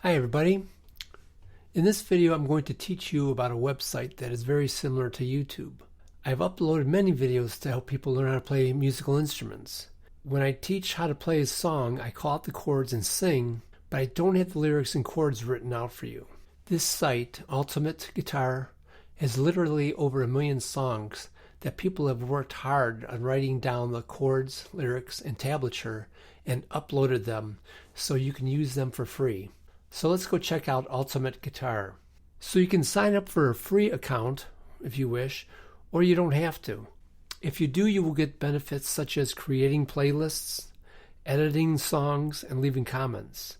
Hi everybody. In this video I'm going to teach you about a website that is very similar to YouTube. I've uploaded many videos to help people learn how to play musical instruments. When I teach how to play a song, I call out the chords and sing, but I don't have the lyrics and chords written out for you. This site, Ultimate Guitar, has literally over 1 million songs that people have worked hard on writing down the chords, lyrics, and tablature and uploaded them so you can use them for free. So let's go check out Ultimate Guitar. So you can sign up for a free account if you wish, or you don't have to. If you do, you will get benefits such as creating playlists, editing songs, and leaving comments.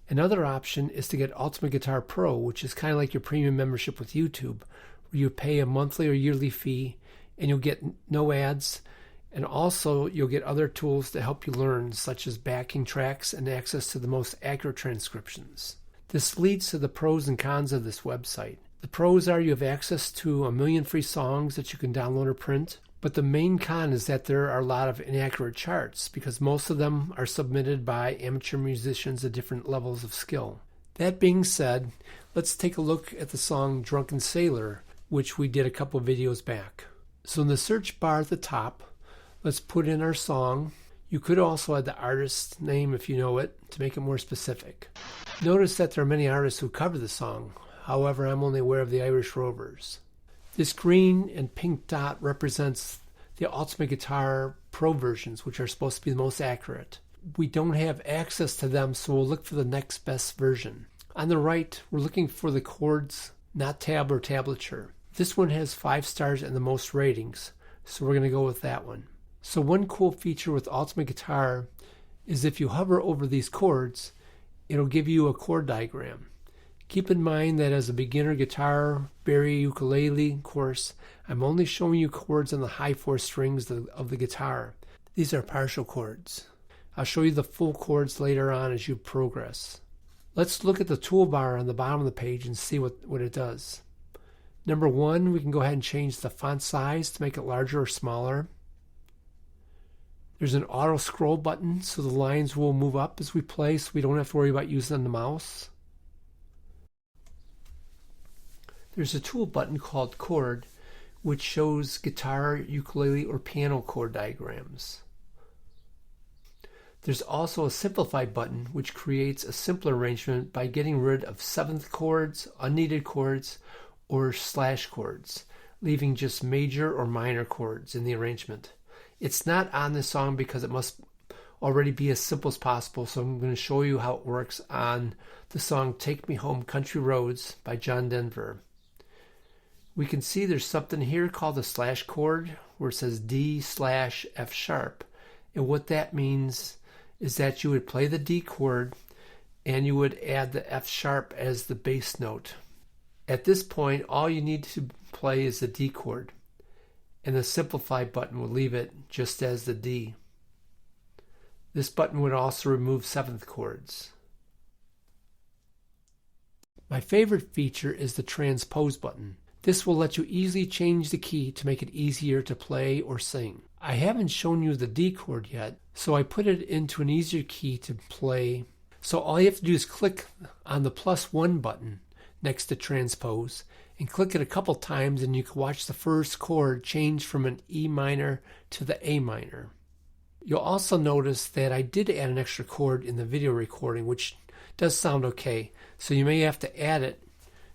Another option is to get Ultimate Guitar Pro, which is kind of like your premium membership with YouTube, where you pay a monthly or yearly fee and you'll get no ads, and also you'll get other tools to help you learn, such as backing tracks and access to the most accurate transcriptions. This leads to the pros and cons of this website. The pros are you have access to 1 million free songs that you can download or print, but the main con is that there are a lot of inaccurate charts because most of them are submitted by amateur musicians at different levels of skill. That being said, let's take a look at the song Drunken Sailor, which we did a couple of videos back. So in the search bar at the top, let's put in our song. You could also add the artist's name if you know it to make it more specific. Notice that there are many artists who cover the song. However, I'm only aware of the Irish Rovers. This green and pink dot represents the Ultimate Guitar Pro versions, which are supposed to be the most accurate. We don't have access to them, so we'll look for the next best version. On the right, we're looking for the chords, not tab or tablature. This one has 5 stars and the most ratings, so we're going to go with that one. So one cool feature with Ultimate Guitar is if you hover over these chords, it'll give you a chord diagram. Keep in mind that as a beginner guitar, Barry ukulele course, I'm only showing you chords on the high 4 strings of the guitar. These are partial chords. I'll show you the full chords later on as you progress. Let's look at the toolbar on the bottom of the page and see what it does. Number 1, we can go ahead and change the font size to make it larger or smaller. There's an auto scroll button, so the lines will move up as we play, so we don't have to worry about using the mouse. There's a tool button called Chord, which shows guitar, ukulele, or piano chord diagrams. There's also a Simplify button, which creates a simpler arrangement by getting rid of 7th chords, unneeded chords, or slash chords, leaving just major or minor chords in the arrangement. It's not on this song because it must already be as simple as possible, so I'm going to show you how it works on the song Take Me Home Country Roads by John Denver. We can see there's something here called the slash chord where it says D/F sharp, and what that means is that you would play the D chord and you would add the F sharp as the bass note. At this point, all you need to play is the D chord, and the Simplify button will leave it just as the D. This button would also remove 7th chords. My favorite feature is the Transpose button. This will let you easily change the key to make it easier to play or sing. I haven't shown you the D chord yet, so I put it into an easier key to play. So all you have to do is click on the +1 button next to Transpose and click it a couple times, and you can watch the first chord change from an E minor to the A minor. You'll also notice that I did add an extra chord in the video recording, which does sound okay, so you may have to add it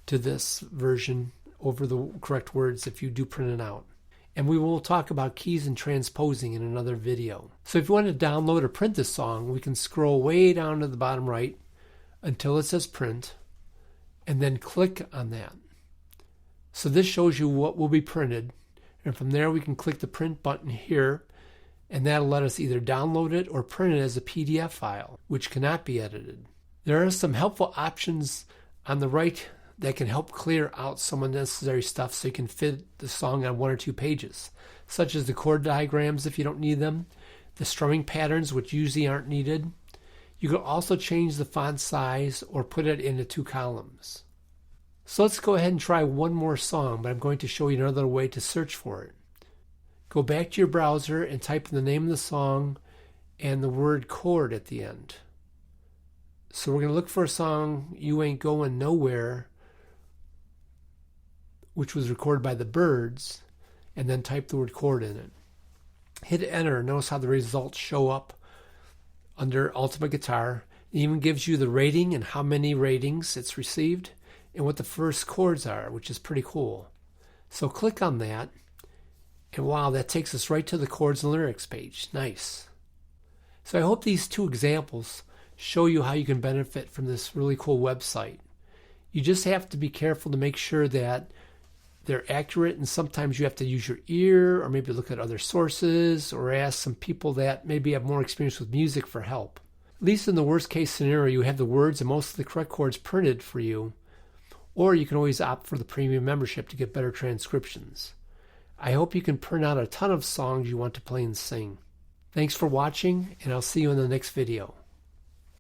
to this version over the correct words if you do print it out. And we will talk about keys and transposing in another video. So if you want to download or print this song, we can scroll way down to the bottom right until it says print, and then click on that. So this shows you what will be printed, and from there we can click the print button here, and that'll let us either download it or print it as a PDF file, which cannot be edited. There are some helpful options on the right that can help clear out some unnecessary stuff so you can fit the song on 1 or 2 pages, such as the chord diagrams if you don't need them, the strumming patterns which usually aren't needed. You can also change the font size or put it into 2 columns. So let's go ahead and try one more song, but I'm going to show you another way to search for it. Go back to your browser and type in the name of the song and the word chord at the end. So we're going to look for a song, You Ain't Going Nowhere, which was recorded by the Byrds, and then type the word chord in it. Hit enter. Notice how the results show up under Ultimate Guitar. It even gives you the rating and how many ratings it's received and what the first chords are, which is pretty cool. So click on that, and wow, that takes us right to the chords and lyrics page. Nice. So I hope these two examples show you how you can benefit from this really cool website. You just have to be careful to make sure that they're accurate, and sometimes you have to use your ear or maybe look at other sources or ask some people that maybe have more experience with music for help. At least in the worst case scenario, you have the words and most of the correct chords printed for you, or you can always opt for the premium membership to get better transcriptions. I hope you can print out a ton of songs you want to play and sing. Thanks for watching, and I'll see you in the next video.